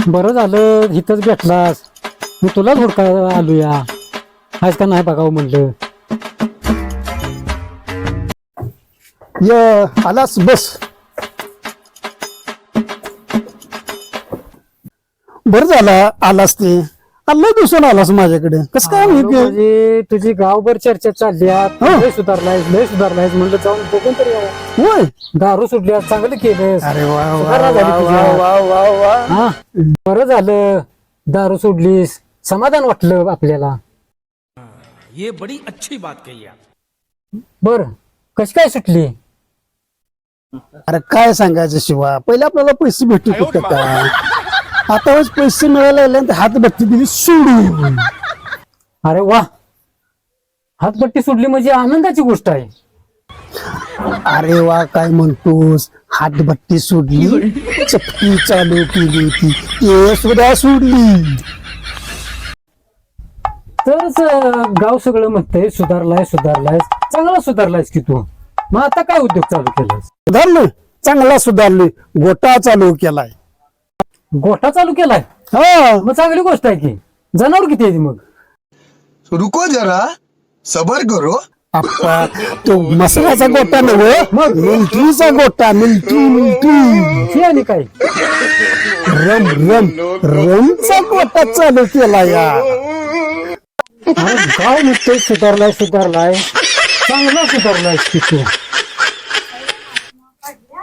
बरं झालं इथंच भेटलास. मी तुलाच हुडकायला आलो या. आहेस का नाही बघावं म्हणलं. आलास बस. बरं झाला आलास ते. लय दिवसाला आलास माझ्याकडे. कसं काय आलो माहिती? म्हणजे तुझी गावभर चर्चा चालली आहे. हो. लय सुधारलायस म्हणलं जाऊन बघून तरी यावं. होय. दारू सुटल्यास चांगलं केलंस. अरे वा वा सुधारणा झाली वा तुझ्यात. वा वा वा. हा बरं झालं दारू सोडलीस. समाधान वाटलं आपल्याला. ये बड़ी अच्छी बात कही आप. बर कशी काय सुटली? अरे काय सांगायचं शिवा, पहिले आपल्याला पैसे भेटत होते का? आता वेळेस पैसे मिळायला लागल्यानंतर हातभट्टी दिली सोडून. अरे वा, हातपट्टी सुटली म्हणजे आनंदाची गोष्ट आहे. अरे वा काय म्हणतोस? हातभट्टी सोडली, चपटी चालू केली होती ते सुद्धा सोडली. तरच गाव सगळं म्हणतंय सुधारलायस. चांगला सुधारलायस की तू. मग आता काय उद्योग चालू केलायस? सुधारलोय, चांगला सुधारलोय. गोटा चालू केलाय. गोठा चालू केलाय? हा. मग चांगली गोष्ट आहे की. जनावर किती आहे मग? रुको जरा, सबर करो. आप्पा तो मसाल्याचा गोटा नव्हे, मग मिलिटरीचा गोटा. मिलिटरी हे आणि काय? रमचा गोटा चालू केला या. अरे गाव म्हणतोय सुधारलाय. चांगला सुधारलायस की तू.